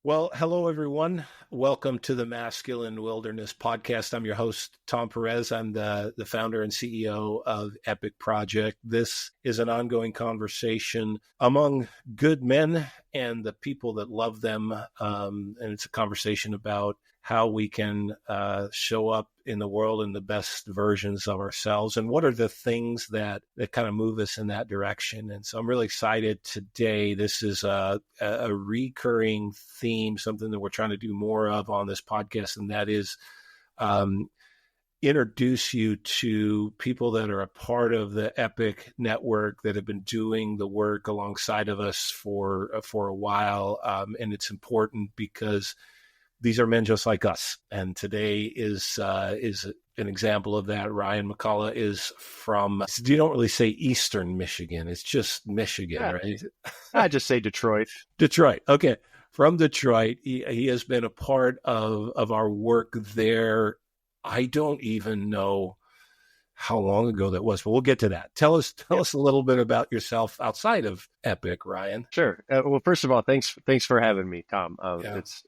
Well, hello, everyone. Welcome to the Masculine Wilderness Podcast. I'm your host, Tom Perez. I'm the founder and CEO of Epik Project. This is an ongoing conversation among good men and the people that love them. And it's a conversation about how we can show up in the world in the best versions of ourselves, and what are the things that kind of move us in that direction. And so I'm really excited today. This is a recurring theme, something that we're trying to do more of on this podcast, and that is introduce you to people that are a part of the Epik network that have been doing the work alongside of us for a while. And it's important because these are men just like us. And today is an example of that. Ryan McCullough is from, you don't really say Eastern Michigan. It's just Michigan, Yeah. right? I just say Detroit. Detroit. Okay. From Detroit. He has been a part of our work there. I don't even know how long ago that was, but we'll get to that. Tell us a little bit about yourself outside of Epik, Ryan. Sure. Well, first of all, thanks for having me, Tom. It's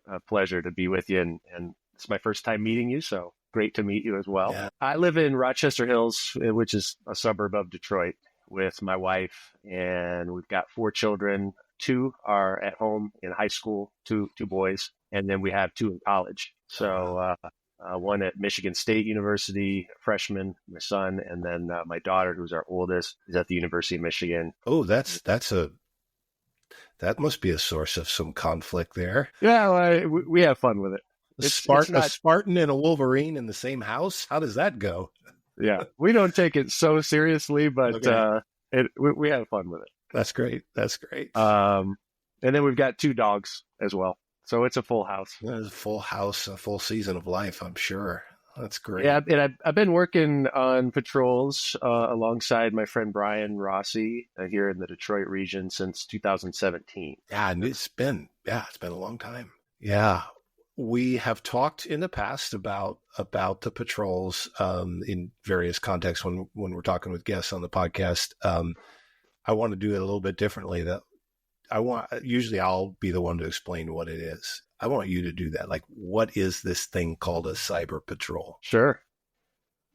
a pleasure to be with you, and it's my first time meeting you, so great to meet you as well. Yeah. I live in Rochester Hills, which is a suburb of Detroit, with my wife, and we've got 4 children. 2 are at home in high school, two boys, and then we have 2 in college. So one at Michigan State University, freshman, my son, and then my daughter, who's our oldest, is at the University of Michigan. Oh, that must be a source of some conflict there. Yeah, well, we have fun with it. A Spartan and a Wolverine in the same house? How does that go? Yeah, we don't take it so seriously, but okay. We have fun with it. That's great. And then we've got 2 dogs as well. So it's a full house. It's a full house, a full season of life, I'm sure. That's great. Yeah, and I've been working on patrols alongside my friend Brian Rossi here in the Detroit region since 2017. Yeah, and it's been a long time. Yeah. We have talked in the past about the patrols in various contexts when we're talking with guests on the podcast. I want to do it a little bit differently. Usually I'll be the one to explain what it is. I want you to do that. Like, what is this thing called a cyber patrol? Sure.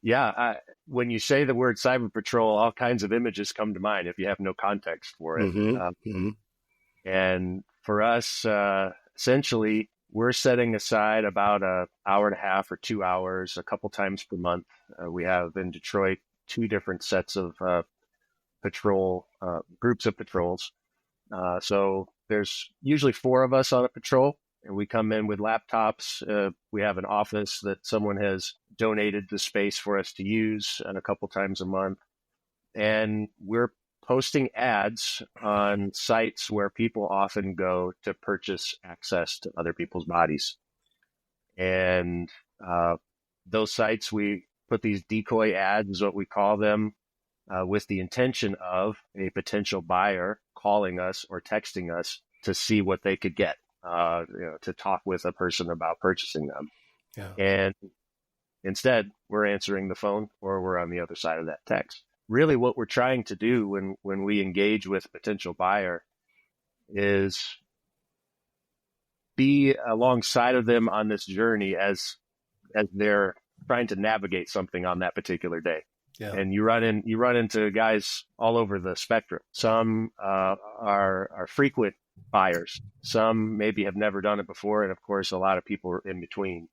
Yeah. When you say the word cyber patrol, all kinds of images come to mind if you have no context for it. Mm-hmm. And for us, essentially, we're setting aside about an hour and a half or 2 hours a couple times per month. We have in Detroit 2 different sets of patrol groups of patrols. So there's usually 4 of us on a patrol, and we come in with laptops. We have an office that someone has donated the space for us to use, and a couple times a month. And we're posting ads on sites where people often go to purchase access to other people's bodies. And those sites, we put these decoy ads, is what we call them, with the intention of a potential buyer calling us or texting us to see what they could get, to talk with a person about purchasing them. Yeah. And instead, we're answering the phone or we're on the other side of that text. Really what we're trying to do when we engage with a potential buyer is be alongside of them on this journey as they're trying to navigate something on that particular day. Yeah. And you run into guys all over the spectrum. Some are frequent buyers. Some maybe have never done it before. And of course, a lot of people are in between.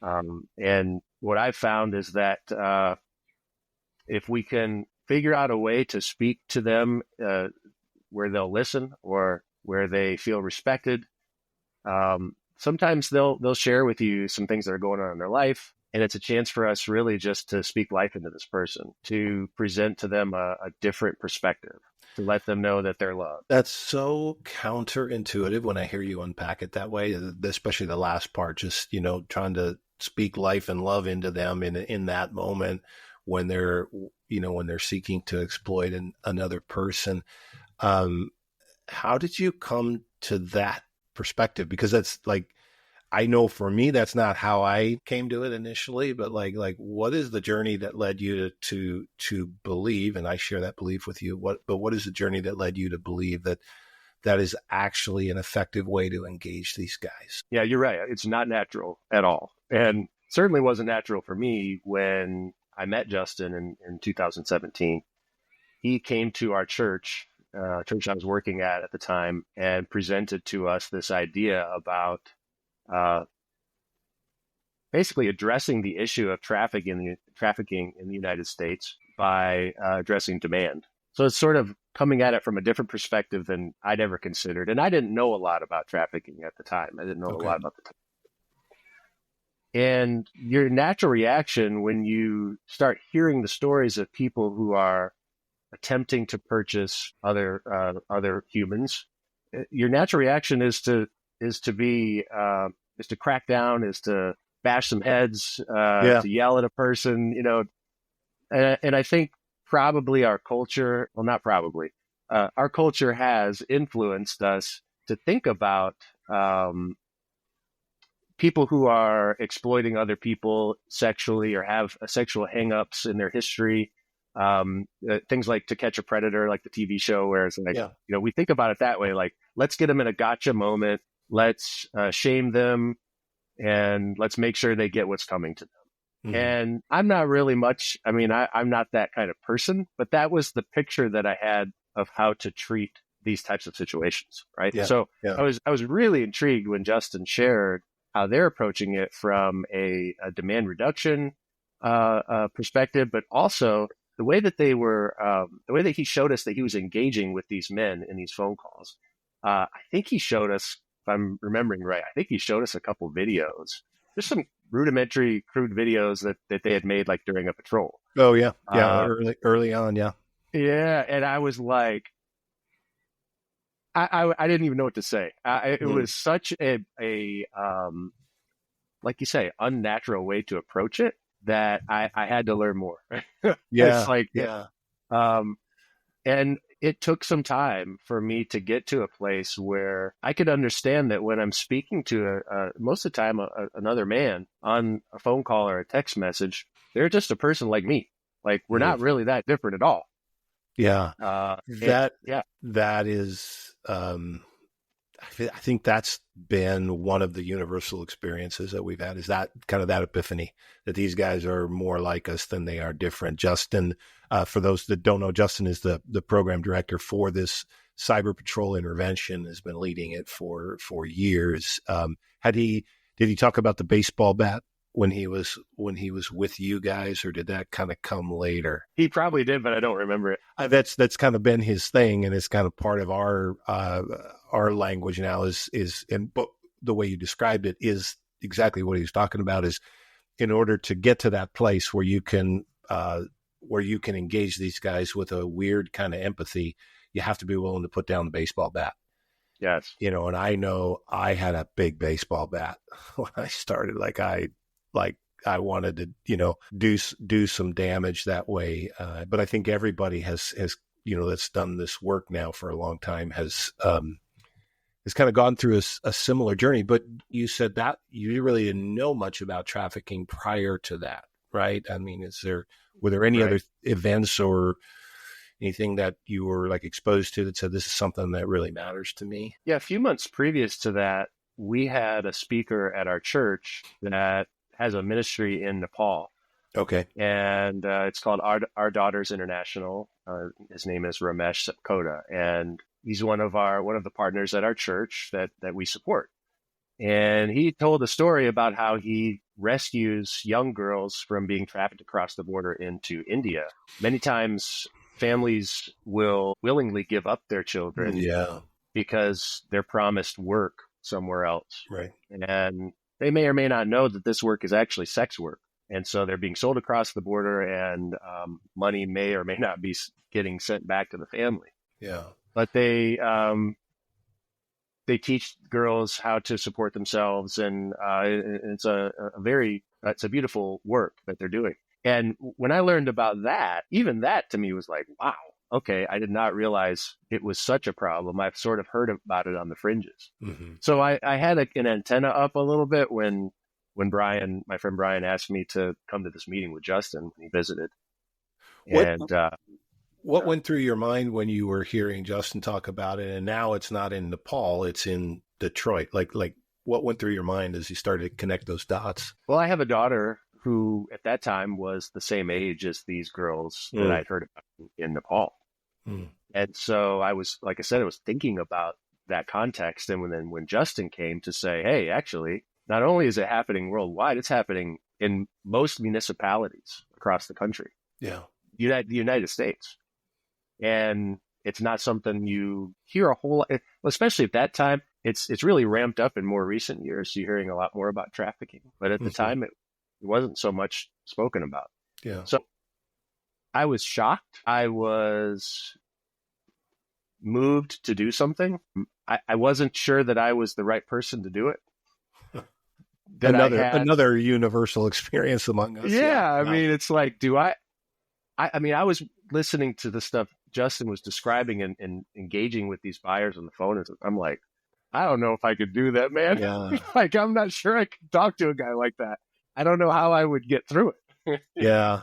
And what I've found is that if we can figure out a way to speak to them where they'll listen or where they feel respected, sometimes they'll share with you some things that are going on in their life. And it's a chance for us really just to speak life into this person, to present to them a different perspective, to let them know that they're loved. That's so counterintuitive when I hear you unpack it that way, especially the last part, just, trying to speak life and love into them in that moment when they're seeking to exploit another person. How did you come to that perspective? Because that's like, I know for me, that's not how I came to it initially, but like, what is the journey that led you to believe, and I share that belief with you, what is the journey that led you to believe that that is actually an effective way to engage these guys. Yeah, you're right. It's not natural at all. And certainly wasn't natural for me when I met Justin in 2017. He came to our church, church I was working at the time, and presented to us this idea about uh, basically addressing the issue of trafficking in the United States by addressing demand. So it's sort of coming at it from a different perspective than I'd ever considered. And I didn't know a lot about trafficking at the time. I didn't know a lot about the time. And your natural reaction when you start hearing the stories of people who are attempting to purchase other humans, your natural reaction is to crack down, is to bash some heads, to yell at a person, and I think probably our culture, well, not probably, our culture has influenced us to think about people who are exploiting other people sexually or have sexual hang-ups in their history. Things like To Catch a Predator, like the TV show, where it's like, we think about it that way, like, let's get them in a gotcha moment. Let's shame them and let's make sure they get what's coming to them. Mm-hmm. And I'm not really much, I'm not that kind of person, but that was the picture that I had of how to treat these types of situations. Right. Yeah, so I was really intrigued when Justin shared how they're approaching it from a demand reduction perspective, but also the way that the way that he showed us that he was engaging with these men in these phone calls. I think he showed us, if I'm remembering right, I think he showed us a couple videos, just some rudimentary, crude videos that they had made like during a patrol. Oh yeah, early on, yeah. Yeah, and I was like, I didn't even know what to say. It was such a like you say, unnatural way to approach it that I had to learn more. Yeah, it's like, yeah. And it took some time for me to get to a place where I could understand that when I'm speaking to most of the time another man on a phone call or a text message, they're just a person like me. Like, we're not really that different at all. Yeah. That is, I think that's been one of the universal experiences that we've had, is that kind of that epiphany that these guys are more like us than they are different. Justin, for those that don't know, Justin is the program director for this cyber patrol intervention, has been leading it for years. Did he talk about the baseball bat when he was with you guys, or did that kind of come later? He probably did, but I don't remember it. That's kind of been his thing, and it's kind of part of our language now but the way you described it is exactly what he was talking about, is in order to get to that place where you can engage these guys with a weird kind of empathy, you have to be willing to put down the baseball bat. Yes. And I know I had a big baseball bat when I started. I wanted to, do some damage that way. But I think everybody has, that's done this work now for a long time has kind of gone through a similar journey. But you said that you really didn't know much about trafficking prior to that, right? I mean, were there any other events or anything that you were like exposed to that said, this is something that really matters to me? Yeah. A few months previous to that, we had a speaker at our church that has a ministry in Nepal. Okay. And it's called Our Daughters International. His name is Ramesh Sapkota, and he's one of the partners at our church that we support. And he told a story about how he rescues young girls from being trafficked across the border into India. Many times families will willingly give up their children because they're promised work somewhere else. Right. And they may or may not know that this work is actually sex work. And so they're being sold across the border, and money may or may not be getting sent back to the family. Yeah. But they teach girls how to support themselves, and it's it's a beautiful work that they're doing. And when I learned about that, even that to me was like, wow, okay, I did not realize it was such a problem. I've sort of heard about it on the fringes. Mm-hmm. So I had an antenna up a little bit when Brian, my friend Brian, asked me to come to this meeting with Justin when he visited. What went through your mind when you were hearing Justin talk about it, and now it's not in Nepal, it's in Detroit? Like what went through your mind as you started to connect those dots? Well, I have a daughter who at that time was the same age as these girls that I'd heard about in Nepal. Mm. And so I was, like I said, I was thinking about that context. And when Justin came to say, hey, actually, not only is it happening worldwide, it's happening in most municipalities across the country, Yeah. the United States. And it's not something you hear a whole lot, especially at that time. It's really ramped up in more recent years. So you're hearing a lot more about trafficking, but at the time it wasn't so much spoken about. Yeah. So I was shocked. I was moved to do something. I wasn't sure that I was the right person to do it. Another universal experience among us. Yeah. I mean, it's like, I mean, I was listening to the stuff Justin was describing and engaging with these buyers on the phone. And I'm like, I don't know if I could do that, man. Yeah. Like, I'm not sure I could talk to a guy like that. I don't know how I would get through it. Yeah.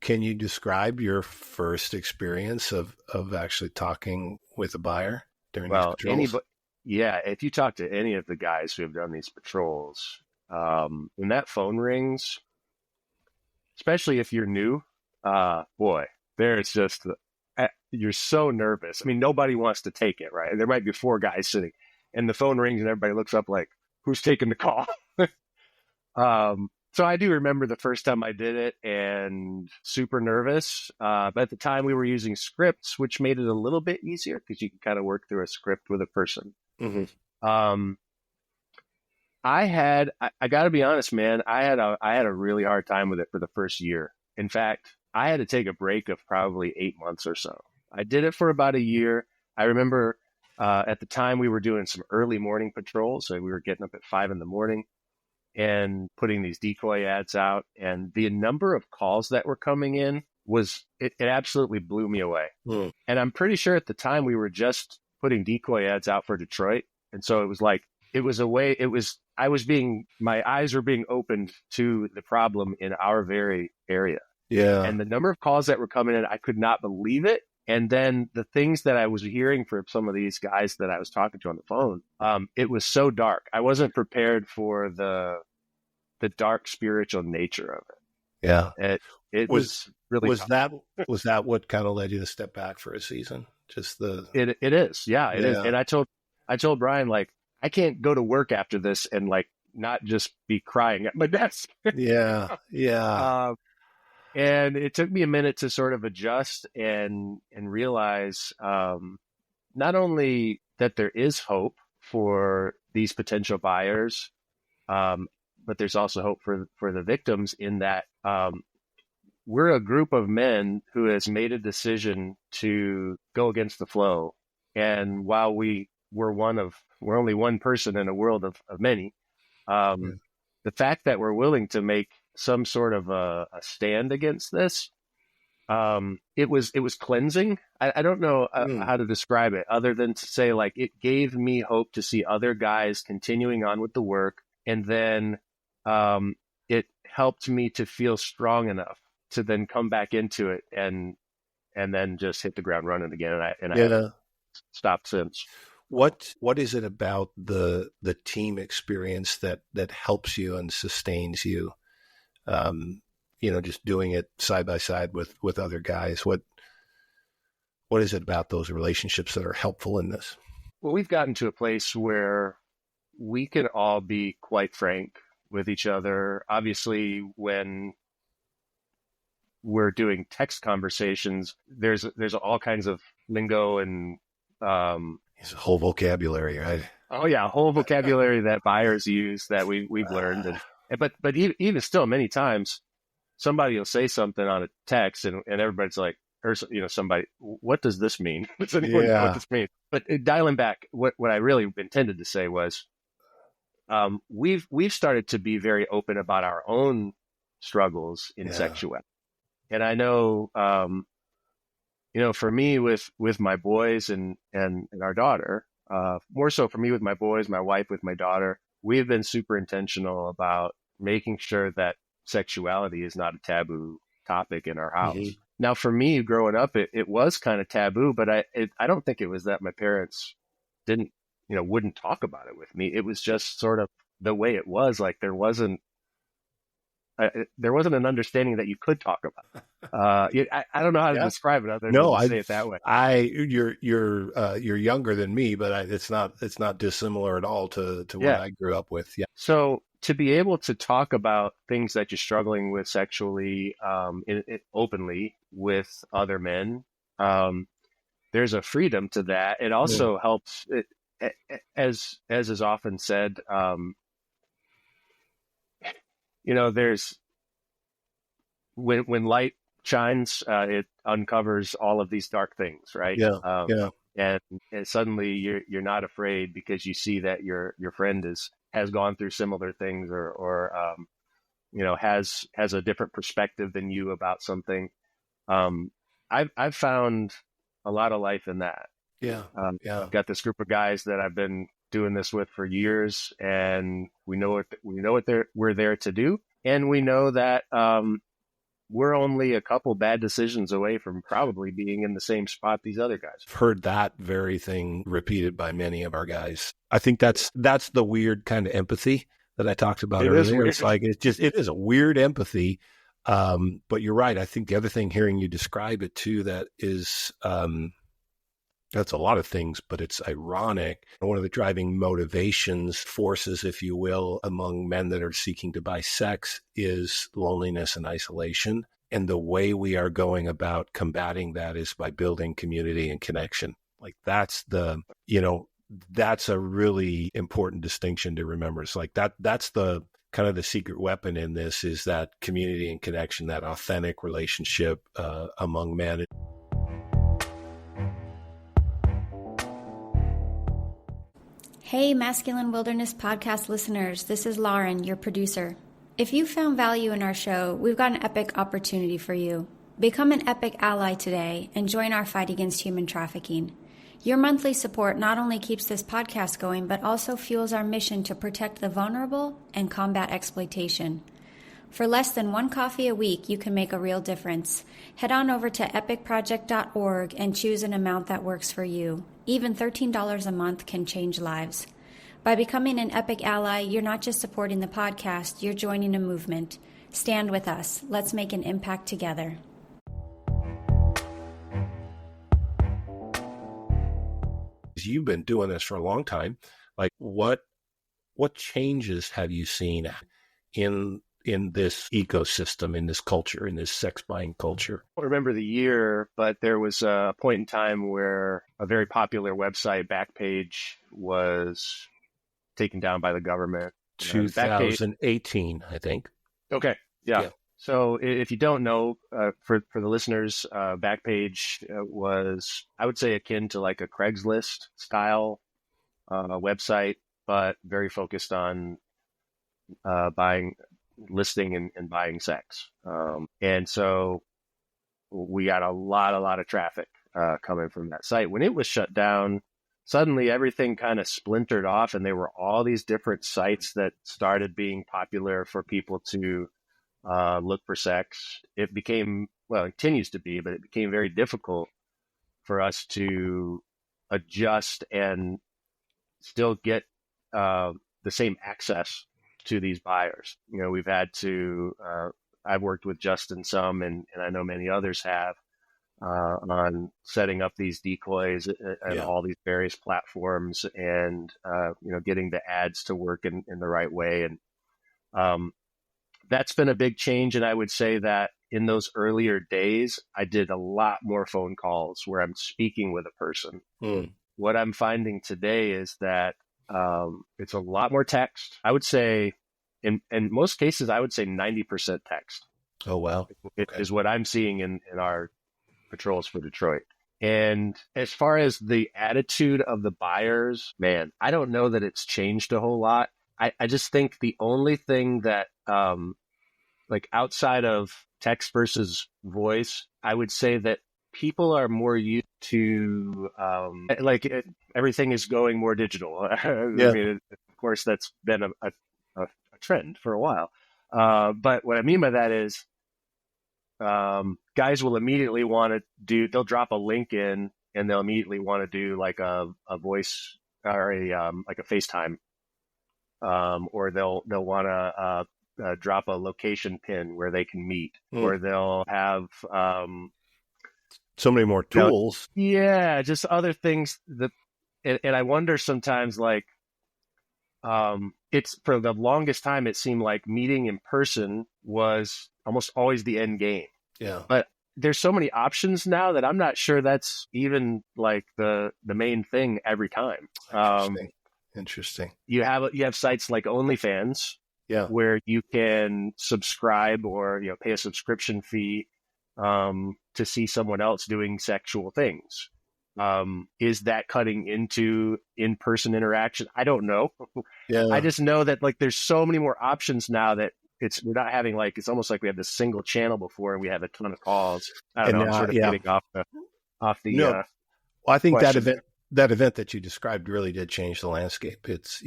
Can you describe your first experience of actually talking with a buyer during these patrols? If you talk to any of the guys who have done these patrols, when that phone rings, especially if you're new, boy, there's just, you're so nervous. I mean, nobody wants to take it, right? There might be 4 guys sitting and the phone rings and everybody looks up like, who's taking the call? So I do remember the first time I did it and super nervous. But at the time we were using scripts, which made it a little bit easier because you can kind of work through a script with a person. Mm-hmm. I got to be honest, man, I had a really hard time with it for the first year. In fact, I had to take a break of probably 8 months or so. I did it for about a year. I remember at the time we were doing some early morning patrols. So we were getting up at 5 a.m. and putting these decoy ads out. And the number of calls that were coming in it absolutely blew me away. Mm. And I'm pretty sure at the time we were just putting decoy ads out for Detroit. And so it was like, my eyes were being opened to the problem in our very area. Yeah. And the number of calls that were coming in, I could not believe it. And then the things that I was hearing from some of these guys that I was talking to on the phone, it was so dark. I wasn't prepared for the dark spiritual nature of it. Yeah. It was really tough. Was that what kind of led you to step back for a season? Just it is. Yeah, it is. And I told Brian, like, I can't go to work after this and like not just be crying at my desk. Yeah. Yeah. And it took me a minute to sort of adjust and realize not only that there is hope for these potential buyers, but there's also hope for the victims in that we're a group of men who has made a decision to go against the flow. And while we're only one person in a world of many, the fact that we're willing to make some sort of a stand against this, it was cleansing. I don't know how to describe it other than to say, like, it gave me hope to see other guys continuing on with the work. And then it helped me to feel strong enough to then come back into it and then just hit the ground running again. And I haven't stopped since. What is it about the team experience that helps you and sustains you? Just doing it side by side with other guys. What is it about those relationships that are helpful in this? Well, we've gotten to a place where we can all be quite frank with each other. Obviously, when we're doing text conversations, there's all kinds of lingo and it's a whole vocabulary, right? Oh yeah, a whole vocabulary that buyers use that we've learned, but even still, many times somebody will say something on a text, and everybody's like, or somebody, what does this mean? Does anyone know what this means? But dialing back, what I really intended to say was, we've started to be very open about our own struggles in sexuality, and I know, for me with my boys and our daughter, more so for me with my boys, my wife with my daughter, we've been super intentional about making sure that sexuality is not a taboo topic in our house. Now, for me, growing up, it was kind of taboo, but I don't think it was that my parents didn't, wouldn't talk about it with me. It was just sort of the way it was. Like there wasn't an understanding that you could talk about. I don't know how to Yeah. describe it other No, than to say it that way. you're younger than me, but it's not dissimilar at all to what Yeah. I grew up with. Yeah. So to be able to talk about things that you're struggling with sexually, openly with other men, there's a freedom to that. It also helps. As is often said, there's when light shines, it uncovers all of these dark things, right? Yeah. Yeah. And suddenly you're not afraid because you see that your friend has gone through similar things, or has a different perspective than you about something. I've found a lot of life in that. Yeah. Yeah. I've got this group of guys that I've been doing this with for years, and we know what we're there to do, and we know that we're only a couple bad decisions away from probably being in the same spot these other guys. I've heard that very thing repeated by many of our guys. I think that's the weird kind of empathy that I talked about earlier. It's like it is a weird empathy. But you're right. I think the other thing, hearing you describe it too, that is that's a lot of things, but it's ironic. One of the driving motivations, forces, if you will, among men that are seeking to buy sex is loneliness and isolation. And the way we are going about combating that is by building community and connection. Like that's that's a really important distinction to remember. It's like that's the kind of the secret weapon in this, is that community and connection, that authentic relationship among men. Hey, Masculine Wilderness Podcast listeners, this is Lauren, your producer. If you found value in our show, we've got an epic opportunity for you. Become an Epik ally today and join our fight against human trafficking. Your monthly support not only keeps this podcast going, but also fuels our mission to protect the vulnerable and combat exploitation. For less than one coffee a week, you can make a real difference. Head on over to epicproject.org and choose an amount that works for you. Even $13 a month can change lives. By becoming an Epik ally, you're not just supporting the podcast, you're joining a movement. Stand with us. Let's make an impact together. You've been doing this for a long time. Like what changes have you seen in this ecosystem, in this culture, in this sex buying culture? I don't remember the year, but there was a point in time where a very popular website, Backpage, was taken down by the government. 2018, I think. Okay. Yeah. So if you don't know, for the listeners, Backpage was, I would say, akin to like a Craigslist style website, but very focused on listing and buying sex. And so we got a lot of traffic coming from that site. When it was shut down, suddenly everything kind of splintered off, and there were all these different sites that started being popular for people to look for sex. It became, well, it continues to be, but it became very difficult for us to adjust and still get the same access to these buyers. We've had to, I've worked with Justin some, and I know many others have, on setting up these decoys and all these various platforms, and, getting the ads to work in the right way. And that's been a big change. And I would say that in those earlier days, I did a lot more phone calls where I'm speaking with a person. What I'm finding today is that it's a lot more text. I would say, in most cases, I would say 90% text. Oh, wow. Okay. Is what I'm seeing in our patrols for Detroit. And as far as the attitude of the buyers, man, I don't know that it's changed a whole lot. I just think the only thing that, like outside of text versus voice, I would say that people are more used to, everything is going more digital. I mean, of course, that's been a trend for a while. But what I mean by that is guys will immediately want to they'll drop a link in and they'll immediately want to do like a voice or like a FaceTime, or they'll want to drop a location pin where they can meet, or they'll have so many more tools. Yeah, just other things that, and I wonder sometimes, like, it's for the longest time, it seemed like meeting in person was almost always the end game. Yeah. But there's so many options now that I'm not sure that's even like the main thing every time. Interesting. You have sites like OnlyFans, where you can subscribe or pay a subscription fee to see someone else doing sexual things. Is that cutting into in-person interaction? I don't know. Yeah. I just know that like there's so many more options now that we're not having like, it's almost like we have this single channel before and we have a ton of calls. I don't know. I'm sort of getting off the. No, well, I think question. that event that you described really did change the landscape. It's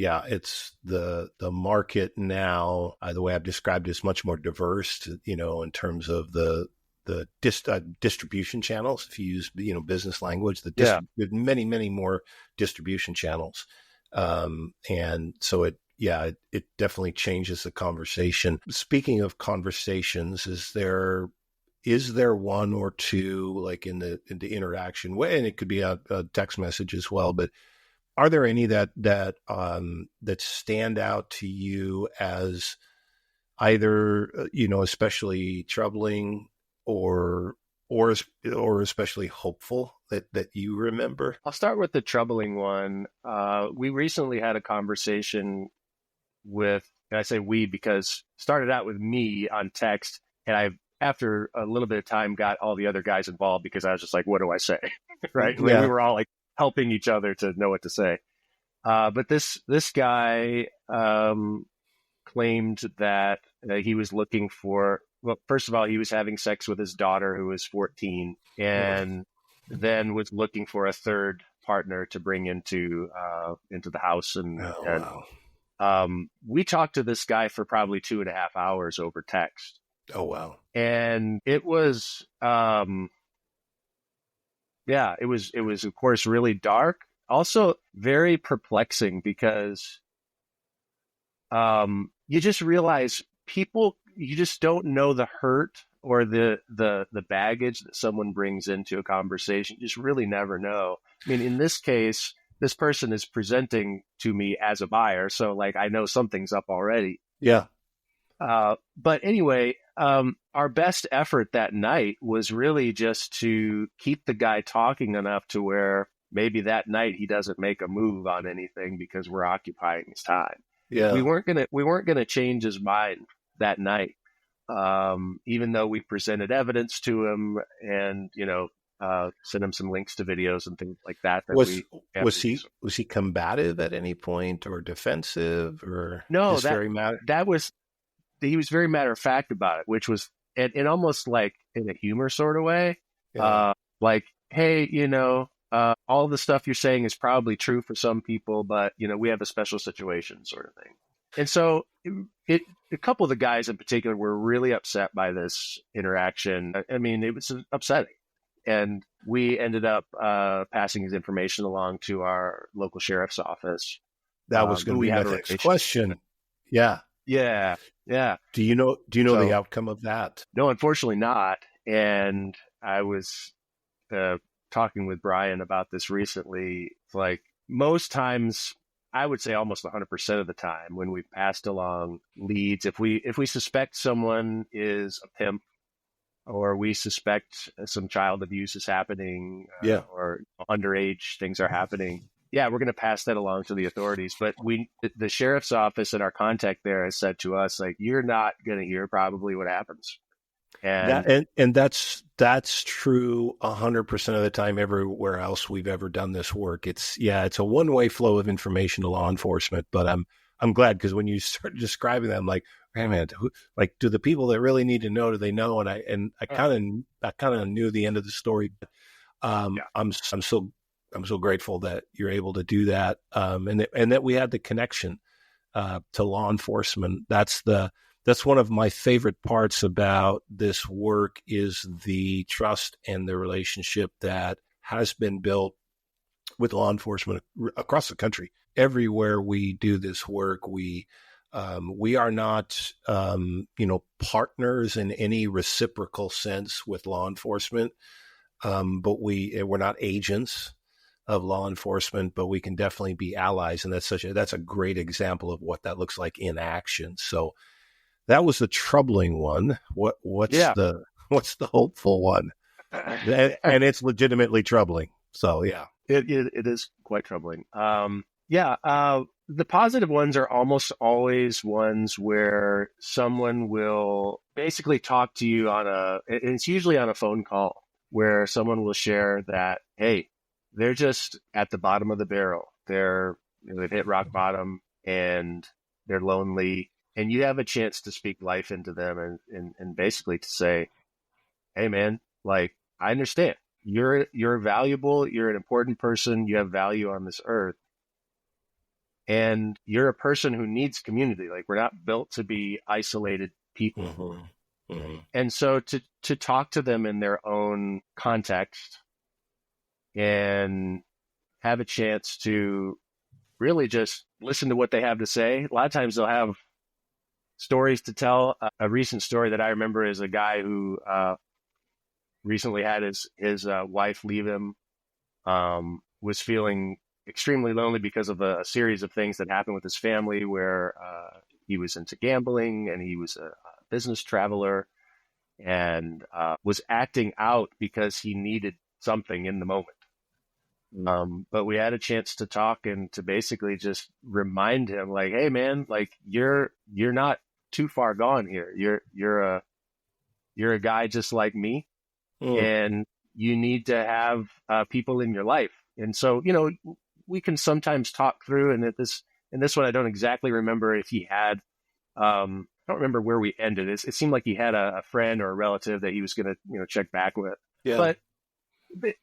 the market now. The way I've described it is much more diverse. In terms of the distribution channels. If you use business language, there's many more distribution channels, and so it definitely changes the conversation. Speaking of conversations, is there one or two, like in the interaction way, and it could be a text message as well, but are there any that stand out to you as either especially troubling or especially hopeful that you remember? I'll start with the troubling one. We recently had a conversation with, and I say we because it started out with me on text, and I, after a little bit of time, got all the other guys involved because I was just like, what do I say? Right? Yeah. We were all like helping each other to know what to say. But this guy claimed that he was looking for, well, first of all, he was having sex with his daughter who was 14, and then was looking for a third partner to bring into the house. We talked to this guy for probably 2.5 hours over text. Oh, wow. And it was, it was of course really dark, also very perplexing because you just realize you just don't know the hurt or the baggage that someone brings into a conversation. You just really never know. I mean, in this case, this person is presenting to me as a buyer, so like I know something's up already. Yeah. But anyway, our best effort that night was really just to keep the guy talking enough to where maybe that night he doesn't make a move on anything because we're occupying his time. Yeah. We weren't gonna change his mind that night, even though we presented evidence to him and sent him some links to videos and things like that. Was he combative at any point or defensive or no? He was very matter of fact about it, which was in almost like in a humor sort of way. Yeah. Like, hey, all the stuff you're saying is probably true for some people, but we have a special situation sort of thing. And so a couple of the guys in particular were really upset by this interaction. I mean, it was upsetting. And we ended up passing his information along to our local sheriff's office. That was going to be my next question. Yeah. Yeah. Yeah. Do you know the outcome of that? No, unfortunately not. And I was talking with Brian about this recently. It's like most times, I would say almost 100% of the time when we've passed along leads, if we suspect someone is a pimp or we suspect some child abuse is happening or underage things are happening, we're going to pass that along to the authorities. But the sheriff's office and our contact there has said to us, like, you're not going to hear probably what happens. And that's true 100% of the time everywhere else we've ever done this work. It's a one-way flow of information to law enforcement, but I'm glad because when you start describing them, like, hey man, do the people that really need to know, do they know? And I kind of knew the end of the story. But, I'm so grateful that you're able to do that. And that we had the connection to law enforcement. That's that's one of my favorite parts about this work is the trust and the relationship that has been built with law enforcement across the country. Everywhere we do this work, we are not, partners in any reciprocal sense with law enforcement, but we're not agents of law enforcement, but we can definitely be allies, and that's a great example of what that looks like in action. So that was the troubling one. What's the hopeful one? And it's legitimately troubling. So yeah, it is quite troubling. The positive ones are almost always ones where someone will basically talk to you and it's usually on a phone call, where someone will share that, hey, they're just at the bottom of the barrel. They've hit rock bottom and they're lonely, and you have a chance to speak life into them and basically to say, hey man, like, I understand. You're valuable. You're an important person. You have value on this earth. And you're a person who needs community. Like, we're not built to be isolated people. Mm-hmm. Mm-hmm. And so to talk to them in their own context and have a chance to really just listen to what they have to say. A lot of times they'll have stories to tell. A recent story that I remember is a guy who recently had his wife leave him, was feeling extremely lonely because of a series of things that happened with his family, where he was into gambling and he was a business traveler, and was acting out because he needed something in the moment. But we had a chance to talk and to basically just remind him, like, hey man, like, you're not too far gone here. You're a guy just like me. And you need to have people in your life. And so, we can sometimes talk through, and this one, I don't exactly remember if he had, I don't remember where we ended. It seemed like he had a friend or a relative that he was going to, check back with. Yeah. But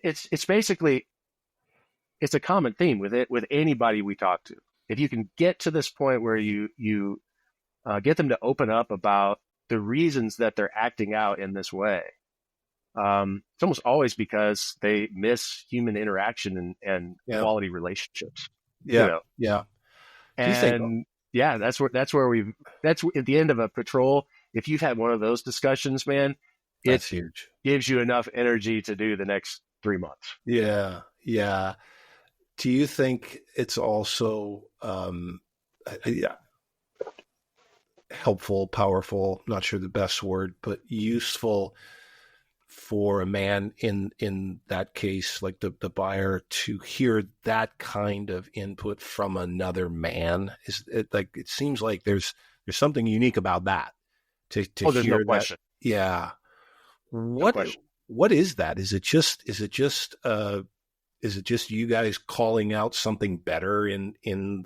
it's basically, it's a common theme with anybody we talk to. If you can get to this point where you get them to open up about the reasons that they're acting out in this way, it's almost always because they miss human interaction and quality relationships. Yeah. Yeah. And that's at the end of a patrol. If you've had one of those discussions, man, that's huge. Gives you enough energy to do the next 3 months. Yeah. Yeah. Do you think it's also, helpful, powerful, not sure the best word, but useful for a man in that case, like the buyer, to hear that kind of input from another man? Is it like, it seems like there's something unique about that to there's hear no question. That. Yeah. No question. What is that? Is it just you guys calling out something better in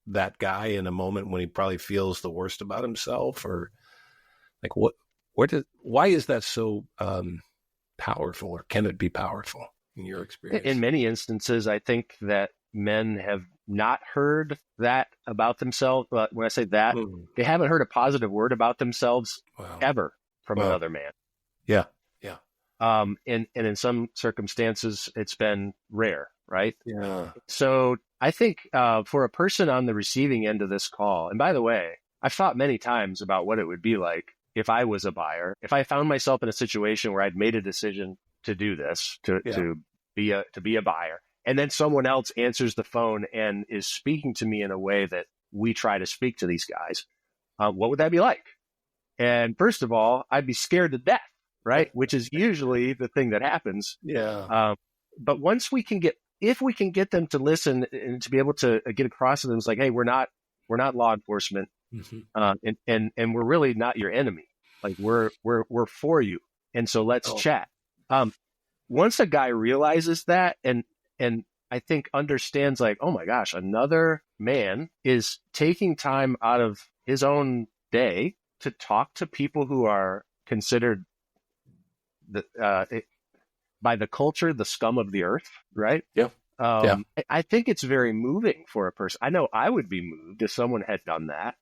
that guy in a moment when he probably feels the worst about himself? Or like, why is that so powerful, or can it be powerful in your experience? In many instances, I think that men have not heard that about themselves. But when I say that, they haven't heard a positive word about themselves ever from another man. Yeah. Yeah. And in some circumstances, it's been rare, right? Yeah. So I think for a person on the receiving end of this call, and by the way, I've thought many times about what it would be like if I was a buyer, if I found myself in a situation where I'd made a decision to do this, to be a buyer, and then someone else answers the phone and is speaking to me in a way that we try to speak to these guys. What would that be like? And first of all, I'd be scared to death, right? Which is usually the thing that happens. Yeah. But if we can get them to listen and to be able to get across to them, it's like, hey, we're not law enforcement, and we're really not your enemy. Like, we're for you, and so let's chat. Once a guy realizes that, and I think understands, like, oh my gosh, another man is taking time out of his own day to talk to people who are considered by the culture the scum of the earth, right? Yeah. I think it's very moving for a person. I know I would be moved if someone had done that.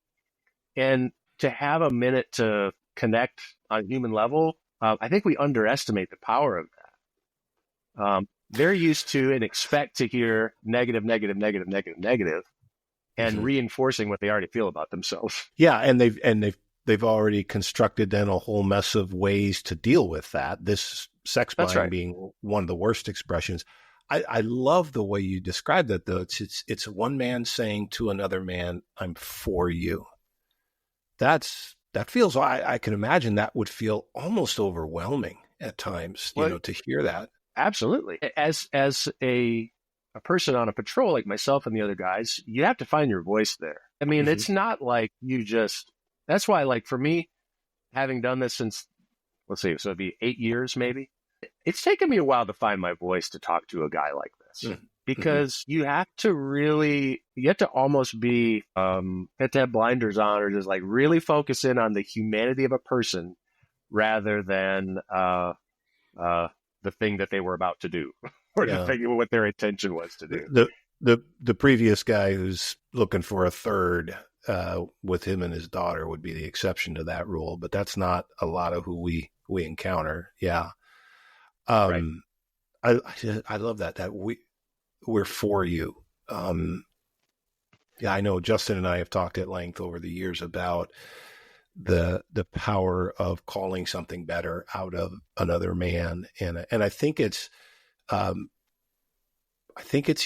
And to have a minute to connect on a human level, I think we underestimate the power of that. They're used to and expect to hear negative, negative, negative, negative, negative, and reinforcing what they already feel about themselves. Yeah, and they've already constructed then a whole mess of ways to deal with that. This sex buying being one of the worst expressions. I love the way you describe that, though. It's one man saying to another man, "I'm for you." That feels. I can imagine that would feel almost overwhelming at times. To hear that. Absolutely. As a person on a patrol like myself and the other guys, you have to find your voice there. I mean, it's not like you just. That's why, like for me, having done this since, let's see, so it'd be 8 years maybe. It's taken me a while to find my voice to talk to a guy like this, because you have to almost be, have to have blinders on, or just like really focus in on the humanity of a person rather than the thing that they were about to do, or the thing what their intention was to do. The previous guy who's looking for a third with him and his daughter would be the exception to that rule, but that's not a lot of who we encounter. Yeah. I love that we're for you. I know Justin and I have talked at length over the years about the power of calling something better out of another man. And I think it's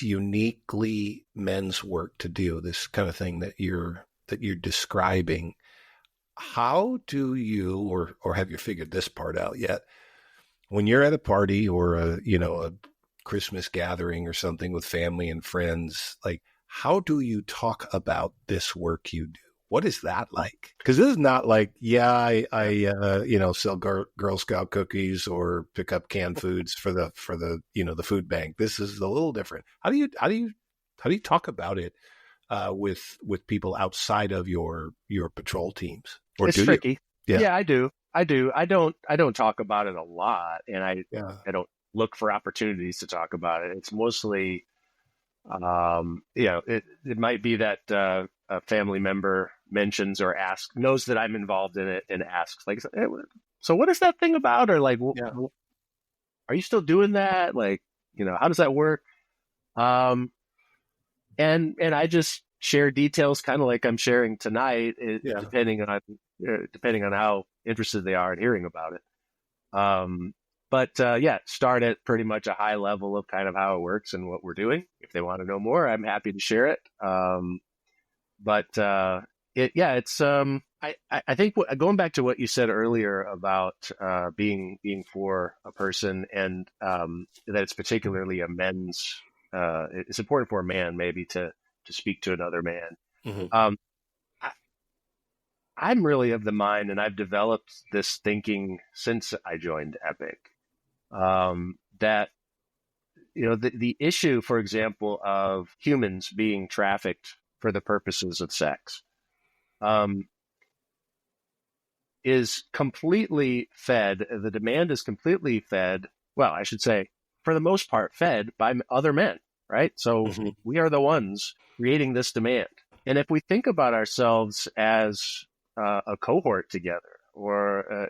uniquely men's work to do this kind of thing that you're describing. How do you, or have you figured this part out yet? When you're at a party or a Christmas gathering or something with family and friends, like, how do you talk about this work you do? What is that like? Because this is not like, I sell Girl Scout cookies or pick up canned foods for the the food bank. This is a little different. How do you talk about it with people outside of your patrol teams? Or it's tricky. Yeah, I do. I don't talk about it a lot, and I don't look for opportunities to talk about it. It's mostly, it might be that a family member mentions or knows that I'm involved in it and asks, like, hey, so what is that thing about? Or like, are you still doing that? Like, how does that work? And I just share details, kind of like I'm sharing tonight, depending on how interested they are in hearing about it. Start at pretty much a high level of kind of how it works and what we're doing. If they want to know more, I'm happy to share it. I think going back to what you said earlier about being for a person, and that it's particularly a men's, it's important for a man maybe to speak to another man. I'm really of the mind, and I've developed this thinking since I joined Epik, that the issue, for example, of humans being trafficked for the purposes of sex, is completely fed. The demand is completely fed. Well, I should say, for the most part, fed by other men, right? So we are the ones creating this demand. And if we think about ourselves as a cohort together, or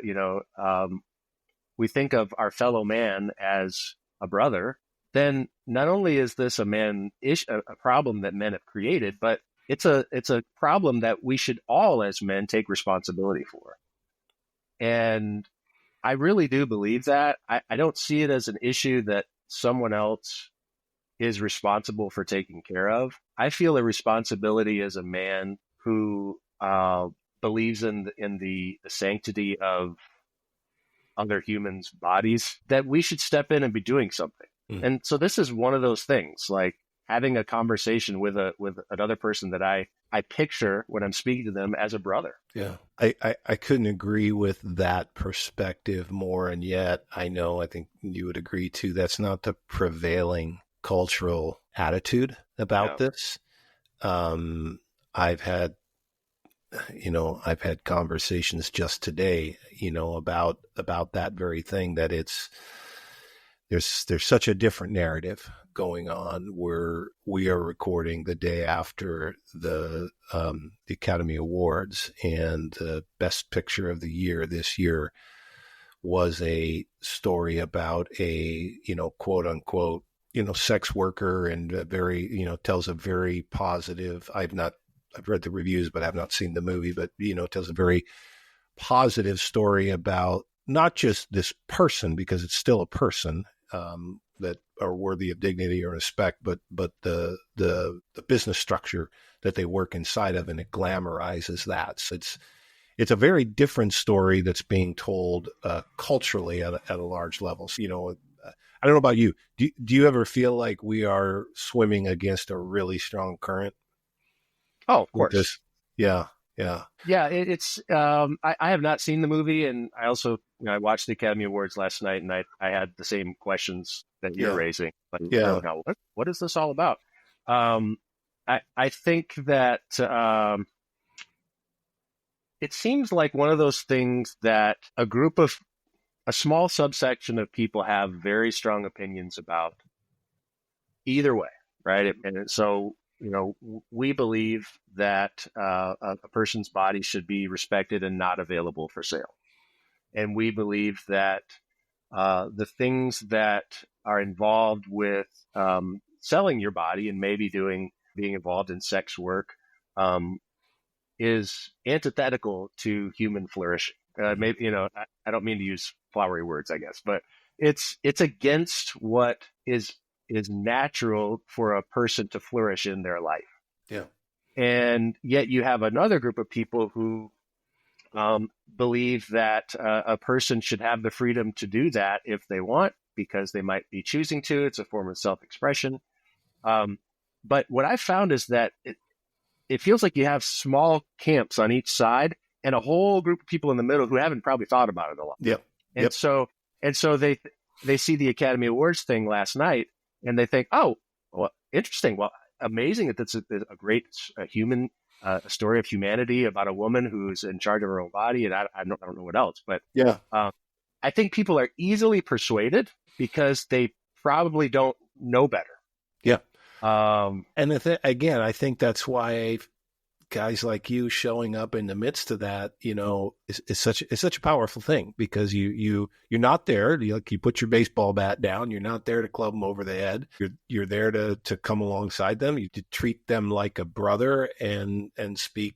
we think of our fellow man as a brother, then not only is this a problem that men have created, but it's a problem that we should all as men take responsibility for. And I really do believe that. I don't see it as an issue that someone else is responsible for taking care of. I feel a responsibility as a man who believes in the sanctity of other humans' bodies, that we should step in and be doing something. And so this is one of those things, like having a conversation with another person that I picture when I'm speaking to them as a brother. Yeah, I couldn't agree with that perspective more. And yet I think you would agree too, that's not the prevailing cultural attitude about this. I've had conversations just today, about that very thing, that there's such a different narrative going on where we are recording the day after the Academy Awards, and the Best Picture of the Year this year was a story about a, quote unquote, sex worker, and tells a very positive, I've read the reviews, but I've not seen the movie, but, tells a very positive story about not just this person, because it's still a person, that are worthy of dignity or respect, but the business structure that they work inside of, and it glamorizes that. So it's a very different story that's being told culturally at a large level. So, I don't know about you. Do you ever feel like we are swimming against a really strong current? Oh, of course. Yeah. Yeah, it's. I have not seen the movie, and I also, I watched the Academy Awards last night, and I had the same questions that you're raising. Like, what is this all about? I think that it seems like one of those things that a small subsection of people have very strong opinions about either way, right? And so, we believe that a person's body should be respected and not available for sale. And we believe that the things that are involved with selling your body and maybe being involved in sex work is antithetical to human flourishing. Maybe, I don't mean to use flowery words, I guess, but it's against what is natural for a person to flourish in their life. Yeah. And yet you have another group of people who believe that a person should have the freedom to do that if they want, because they might be choosing to. It's a form of self-expression. But what I found is that it feels like you have small camps on each side and a whole group of people in the middle who haven't probably thought about it a lot. Yep. And so they see the Academy Awards thing last night, and they think, oh, well, interesting. Well, amazing that that's a great human a story of humanity about a woman who's in charge of her own body, and I don't know what else. But I think people are easily persuaded because they probably don't know better. Yeah. And again, I think that's why guys like you showing up in the midst of that, is such a powerful thing, because you're not there. You put your baseball bat down. You're not there to club them over the head. You're there to come alongside them. You to treat them like a brother and speak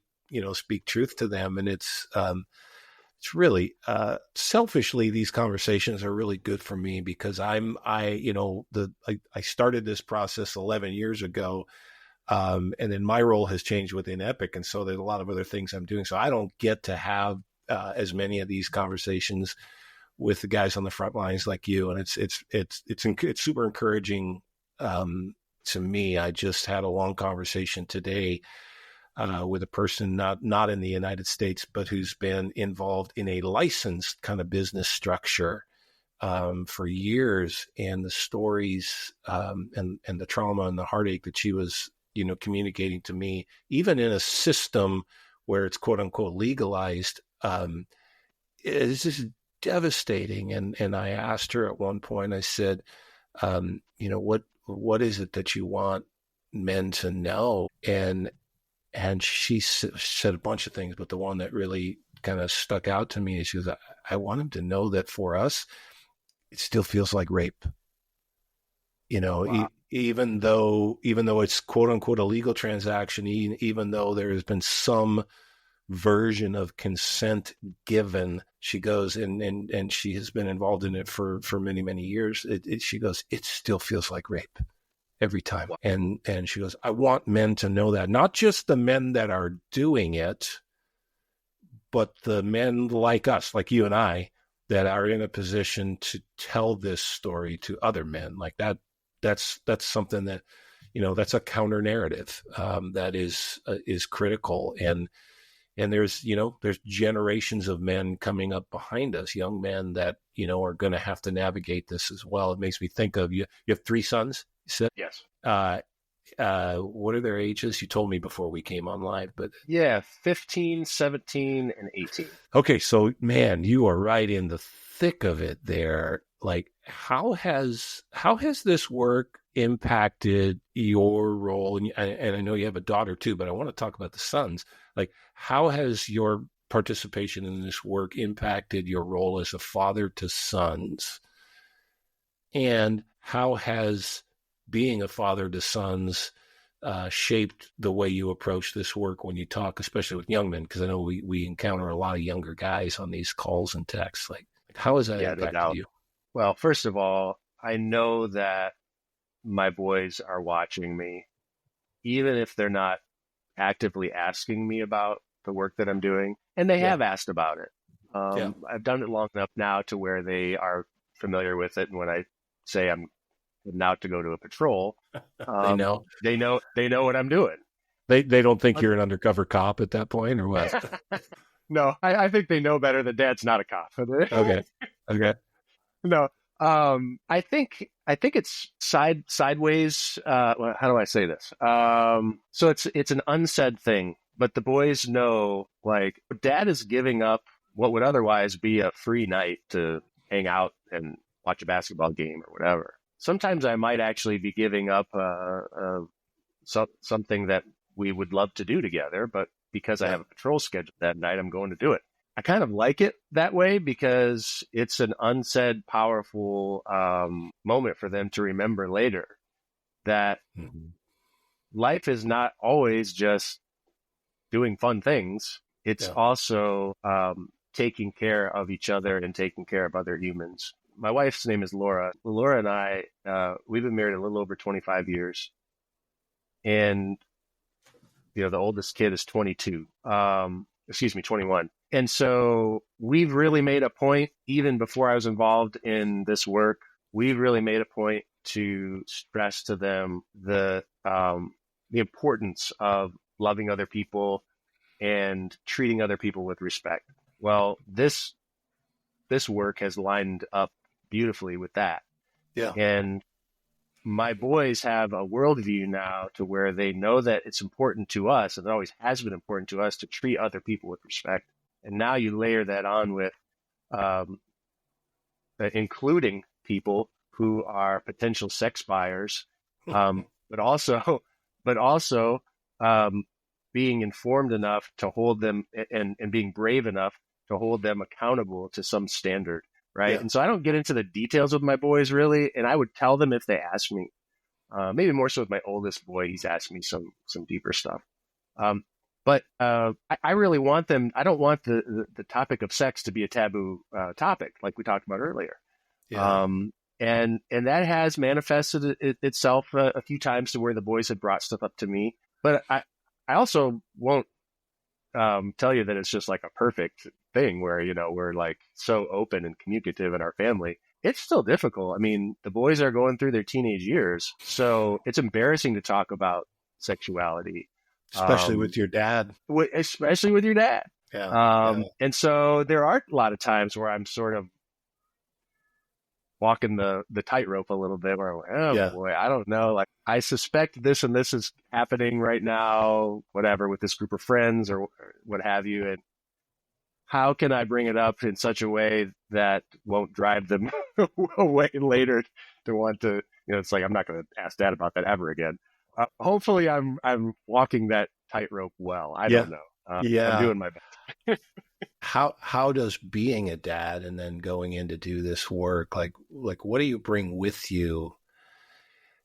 truth to them. And it's really selfishly, these conversations are really good for me, because I started this process 11 years ago. And then my role has changed within Epik. And so there's a lot of other things I'm doing. So I don't get to have as many of these conversations with the guys on the front lines like you. And it's super encouraging to me. I just had a long conversation today with a person not in the United States, but who's been involved in a licensed kind of business structure for years, and the stories and the trauma and the heartache that she was communicating to me, even in a system where it's quote unquote legalized, is just devastating. And I asked her at one point, I said, what is it that you want men to know? And she said a bunch of things, but the one that really kind of stuck out to me is she goes, I want them to know that for us, it still feels like rape. Wow. Even though it's quote unquote a legal transaction, even though there has been some version of consent given, she goes and she has been involved in it for many, many years. She goes, it still feels like rape every time. Wow. And she goes, I want men to know that, not just the men that are doing it, but the men like us, like you and I, that are in a position to tell this story to other men like that. That's something that, that's a counter narrative that is critical. And there's generations of men coming up behind us, young men that, are going to have to navigate this as well. It makes me think of you have 3 sons, you said? Yes. What are their ages? You told me before we came on live, but 15, 17, and 18. Okay. So man, you are right in the thick of it there. like how has this work impacted your role? And I know you have a daughter too, but I want to talk about the sons. Like, how has your participation in this work impacted your role as a father to sons? And how has being a father to sons shaped the way you approach this work when you talk, especially with young men? Because I know we encounter a lot of younger guys on these calls and texts. Like, how has that impacted you? Well, first of all, I know that my boys are watching me, even if they're not actively asking me about the work that I'm doing, and they have asked about it. I've done it long enough now to where they are familiar with it, and when I say I'm out to go to a patrol, they know what I'm doing. They don't think you're an undercover cop at that point, or what? No, I think they know better that Dad's not a cop. Okay. No, I think it's sideways. How do I say this? So it's an unsaid thing, but the boys know, like, Dad is giving up what would otherwise be a free night to hang out and watch a basketball game or whatever. Sometimes I might actually be giving up something that we would love to do together, but because I have a patrol schedule that night, I'm going to do it. I kind of like it that way because it's an unsaid, powerful moment for them to remember later that life is not always just doing fun things. It's also taking care of each other and taking care of other humans. My wife's name is Laura. Laura and I, we've been married a little over 25 years. And, the oldest kid is 21. And so we've really made a point, even before I was involved in this work, we've really made a point to stress to them the importance of loving other people and treating other people with respect. Well, this work has lined up beautifully with that. Yeah. And my boys have a worldview now to where they know that it's important to us, and it always has been important to us, to treat other people with respect. And now you layer that on with including people who are potential sex buyers, but also being informed enough to hold them and being brave enough to hold them accountable to some standard. Right. Yeah. And so I don't get into the details with my boys really. And I would tell them if they ask me, maybe more so with my oldest boy, he's asked me some deeper stuff. But I really want them. I don't want the topic of sex to be a taboo topic like we talked about earlier. Yeah. And that has manifested itself a few times to where the boys had brought stuff up to me. But I also won't tell you that it's just like a perfect thing where, we're like so open and communicative in our family. It's still difficult. I mean, the boys are going through their teenage years, so it's embarrassing to talk about sexuality. Especially with your dad. Especially with your dad. Yeah. And so there are a lot of times where I'm sort of walking the tightrope a little bit where I'm like, boy, I don't know. Like, I suspect this and this is happening right now, whatever, with this group of friends or what have you. And how can I bring it up in such a way that won't drive them away later to want to, it's like, I'm not going to ask Dad about that ever again. Hopefully I'm walking that tightrope well. I don't know. I'm doing my best. How does being a dad and then going in to do this work, like what do you bring with you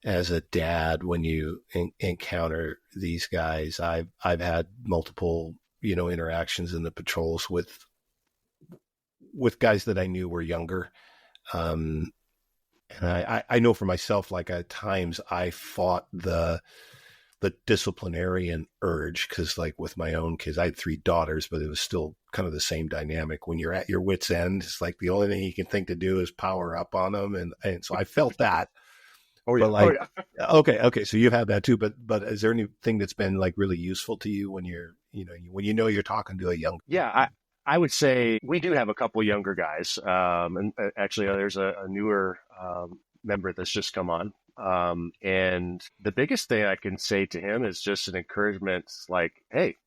as a dad when you encounter these guys? I've had multiple, interactions in the patrols with guys that I knew were younger. And I know for myself, like at times I fought the disciplinarian urge, because like with my own kids, I had 3 daughters, but it was still kind of the same dynamic. When you're at your wit's end, it's like the only thing you can think to do is power up on them. And so I felt that. Okay. So you've had that too, but is there anything that's been like really useful to you when you're, you're talking to a young? Yeah, I would say we do have a couple younger guys. And actually there's a newer member that's just come on. And the biggest thing I can say to him is just an encouragement, like, hey,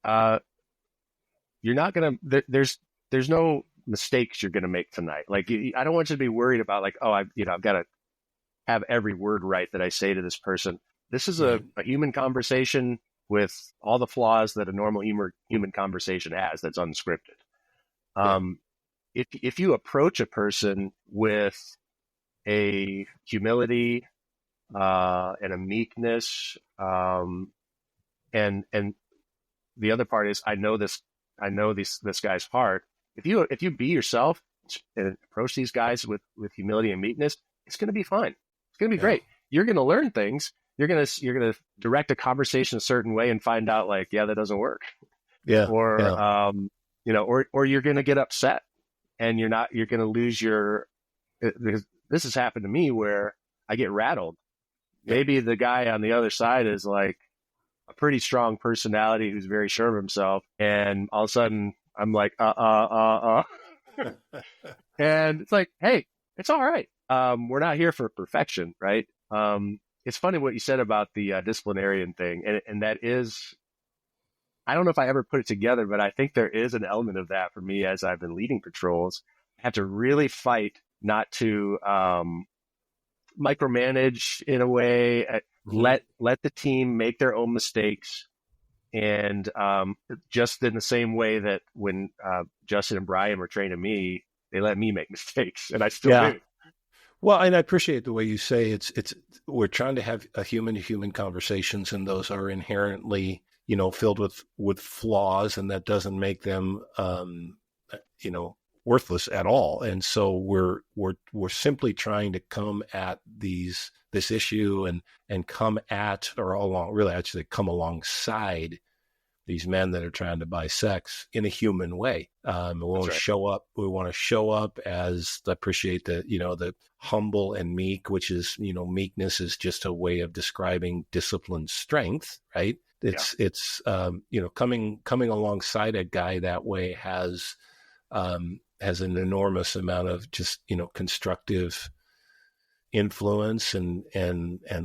you're not going to, there's no mistakes you're going to make tonight. Like, I don't want you to be worried about like, oh, I've got to have every word right that I say to this person. This is a human conversation with all the flaws that a normal human conversation has that's unscripted. If you approach a person with a humility and a meekness, and the other part is I know this guy's heart. If you be yourself and approach these guys with humility and meekness, it's going to be fine. It's going to be great. You're going to learn things. You're going to direct a conversation a certain way and find out like, yeah, that doesn't work. Or you're going to get upset and you're going to lose your, this has happened to me where I get rattled. Maybe the guy on the other side is like a pretty strong personality who's very sure of himself. And all of a sudden I'm like, and it's like, hey, it's all right. We're not here for perfection, right? It's funny what you said about the disciplinarian thing. And that is, I don't know if I ever put it together, but I think there is an element of that for me as I've been leading patrols. I have to really fight not to micromanage in a way, let the team make their own mistakes. And just in the same way that when Justin and Brian were training me, they let me make mistakes, and I still do. Well, and I appreciate the way you say it's we're trying to have a human conversations, and those are inherently, filled with flaws, and that doesn't make them, worthless at all. And so we're simply trying to come at this issue and come alongside these men that are trying to buy sex in a human way. We want to show up as, appreciate the humble and meek, which is, meekness is just a way of describing disciplined strength, right? It's coming alongside a guy that way has an enormous amount of just, constructive influence and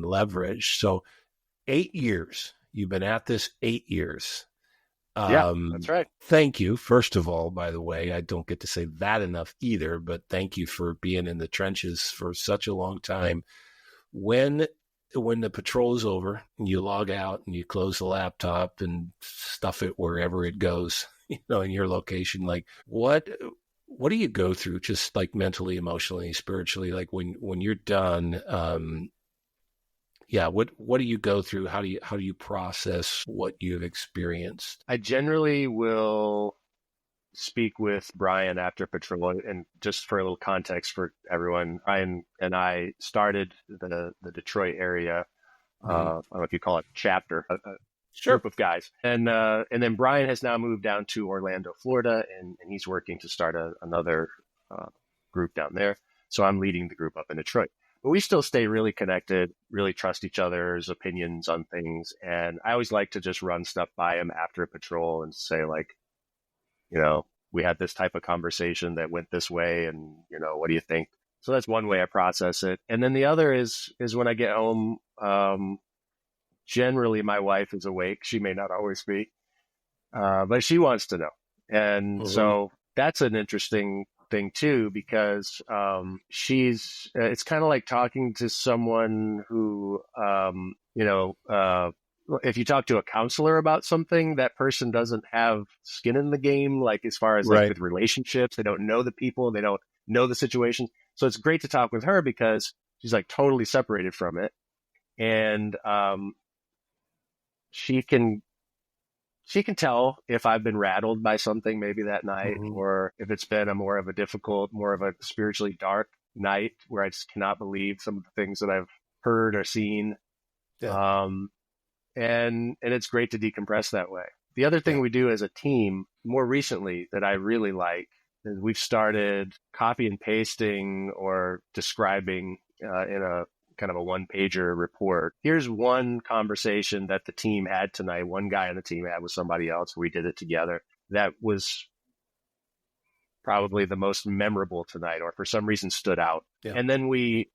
leverage. So 8 years, you've been at this 8 years. That's right. Thank you. First of all, by the way, I don't get to say that enough either, but thank you for being in the trenches for such a long time. When the patrol is over and you log out and you close the laptop and stuff it wherever it goes, in your location, like what do you go through just like mentally, emotionally, spiritually, like when you're done, what do you go through? How do you process what you've experienced? I generally will speak with Brian after patrol, and just for a little context for everyone, Brian and I started the Detroit area. I don't know if you call it chapter, a group of guys, and then Brian has now moved down to Orlando, Florida, and he's working to start another group down there. So I'm leading the group up in Detroit. But we still stay really connected, really trust each other's opinions on things. And I always like to just run stuff by him after a patrol and say, like, we had this type of conversation that went this way, and, what do you think? So that's one way I process it. And then the other is when I get home, generally my wife is awake. She may not always be, but she wants to know. And so that's an interesting thing too, because it's kind of like talking to someone who if you talk to a counselor about something, that person doesn't have skin in the game, like as far as like with relationships, they don't know the people, they don't know the situation. So it's great to talk with her because she's like totally separated from it, and she can tell if I've been rattled by something maybe that night, or if it's been more of a spiritually dark night where I just cannot believe some of the things that I've heard or seen. Yeah. And it's great to decompress that way. The other thing we do as a team more recently that I really like is we've started copy and pasting or describing in a kind of a one-pager report. Here's one conversation that the team had tonight. One guy on the team had with somebody else. We did it together. That was probably the most memorable tonight, or for some reason stood out. Yeah. And then we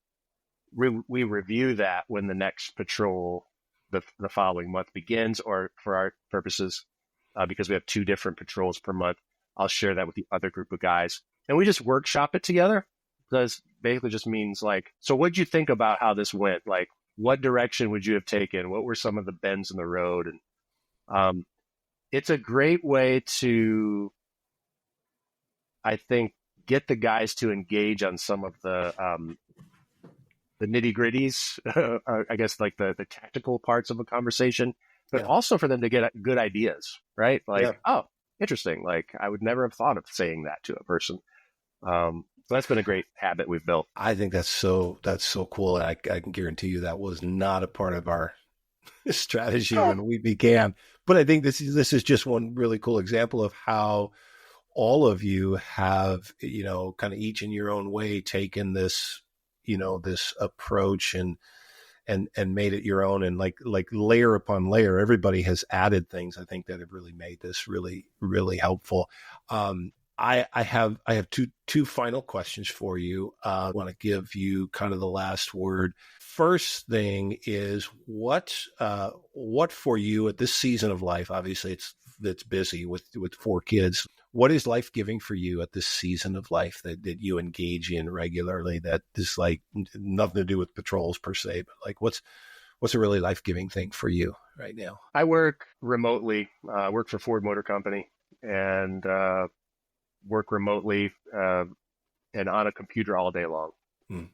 review that when the next patrol the following month begins, or for our purposes, because we have 2 different patrols per month, I'll share that with the other group of guys. and we just workshop it together. Because basically just means like, so what'd you think about how this went? Like, what direction would you have taken? What were some of the bends in the road? And it's a great way to, I think, get the guys to engage on some of the nitty gritties, I guess, like the tactical parts of a conversation, but also for them to get good ideas, right? Like, oh, interesting. Like, I would never have thought of saying that to a person. So that's been a great habit we've built. I think that's so cool. I can guarantee you that was not a part of our strategy when we began. But I think this is just one really cool example of how all of you have, kind of each in your own way taken this, this approach and made it your own, and like layer upon layer, everybody has added things, I think, that have really made this really, really helpful. I have two final questions for you. I want to give you kind of the last word. First thing is what for you at this season of life, obviously it's busy with 4 kids. What is life giving for you at this season of life that you engage in regularly, that is like nothing to do with patrols per se, but like what's a really life-giving thing for you right now? I work remotely. I work for Ford Motor Company, and work remotely and on a computer all day long.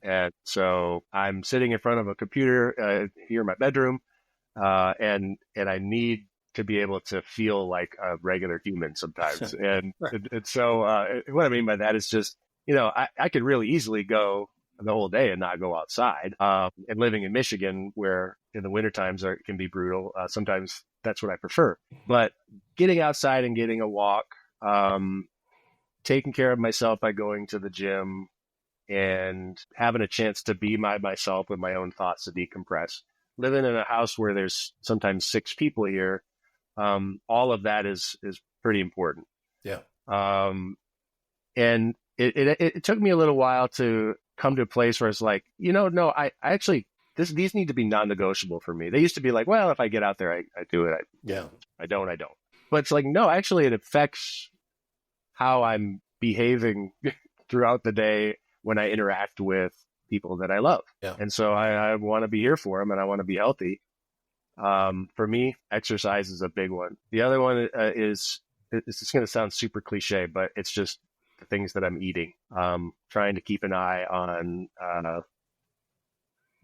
And so I'm sitting in front of a computer here in my bedroom, and I need to be able to feel like a regular human sometimes. And, and so what I mean by that is just, I could really easily go the whole day and not go outside. And living in Michigan, where in the winter times it can be brutal, sometimes that's what I prefer. But getting outside and getting a walk, taking care of myself by going to the gym, and having a chance to be myself with my own thoughts, to decompress. Living in a house where there's sometimes 6 people here, all of that is pretty important. Yeah. And it took me a little while to come to a place where it's like, no, I actually, these need to be non-negotiable for me. They used to be like, well, if I get out there, I do it. I don't. But it's like, no, actually it affects how I'm behaving throughout the day when I interact with people that I love. Yeah. And so I want to be here for them, and I want to be healthy. For me, exercise is a big one. The other one is, it's going to sound super cliche, but it's just the things that I'm eating. Trying to keep an eye on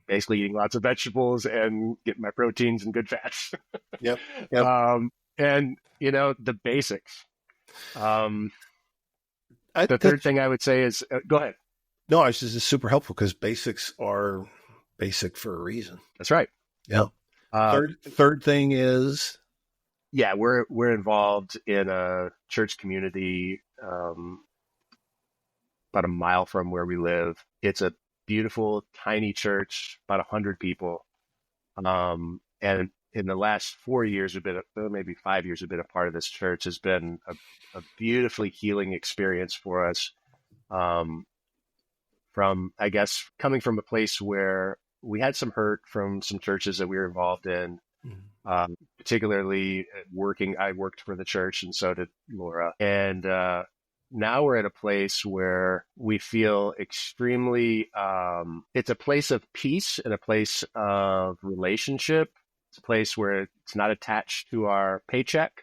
basically eating lots of vegetables and getting my proteins and good fats. Yep. And, the basics. The third thing I would say is, go ahead. No, it's just super helpful because basics are basic for a reason. That's right. Yeah. Third thing is, we're involved in a church community about a mile from where we live. It's a beautiful, tiny church, about 100 people. And in the last 4 years, maybe 5 years, we've been a part of this church. Has been a beautifully healing experience for us. From, I guess, coming from a place where we had some hurt from some churches that we were involved in, particularly I worked for the church, and so did Laura. And now we're at a place where we feel extremely, it's a place of peace and a place of relationship. It's a place where it's not attached to our paycheck.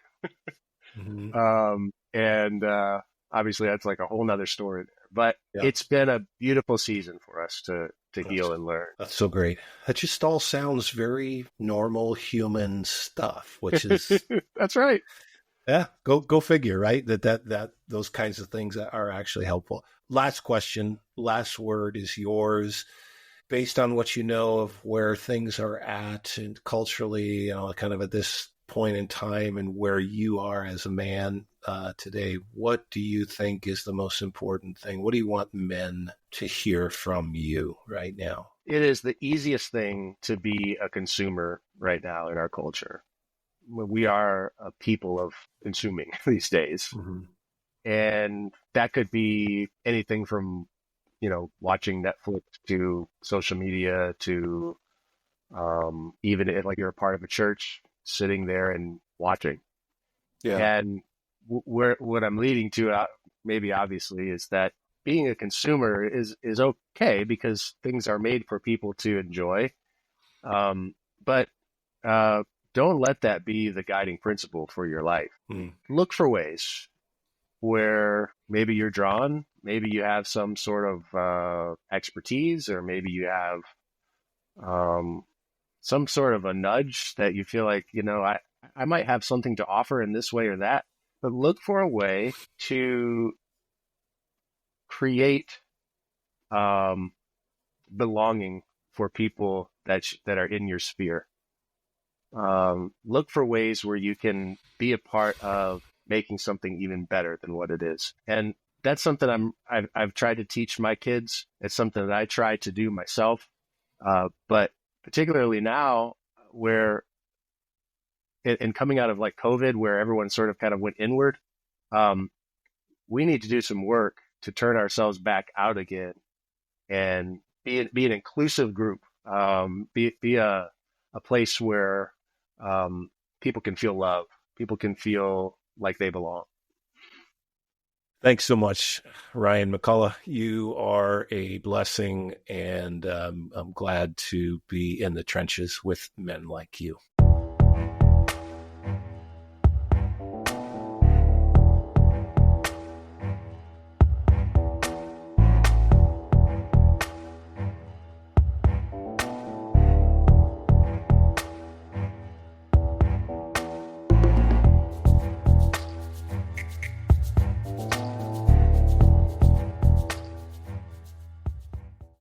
And obviously that's like a whole nother story there. But it's been a beautiful season for us to heal and learn. That's so great. That just all sounds very normal human stuff, which is that's right. Yeah, go figure, right? That those kinds of things are actually helpful. Last question, last word is yours. Based on what you know of where things are at and culturally, kind of at this point in time and where you are as a man today, what do you think is the most important thing? What do you want men to hear from you right now? It is the easiest thing to be a consumer right now in our culture. We are a people of consuming these days. And that could be anything from, watching Netflix to social media to even if like you're a part of a church, sitting there and watching. And what I'm leading to, maybe obviously, is that being a consumer is okay because things are made for people to enjoy. But don't let that be the guiding principle for your life. Look for ways where maybe you're drawn, maybe you have some sort of expertise, or maybe you have some sort of a nudge that you feel like, I might have something to offer in this way or that, but look for a way to create belonging for people that are in your sphere. Look for ways where you can be a part of making something even better than what it is. And that's something I've tried to teach my kids. It's something that I try to do myself. But particularly now, where and coming out of like COVID, where everyone sort of kind of went inward, we need to do some work to turn ourselves back out again and be an inclusive group, be a place where people can feel love, people can feel like they belong. Thanks so much, Ryan McCullough. You are a blessing, and I'm glad to be in the trenches with men like you.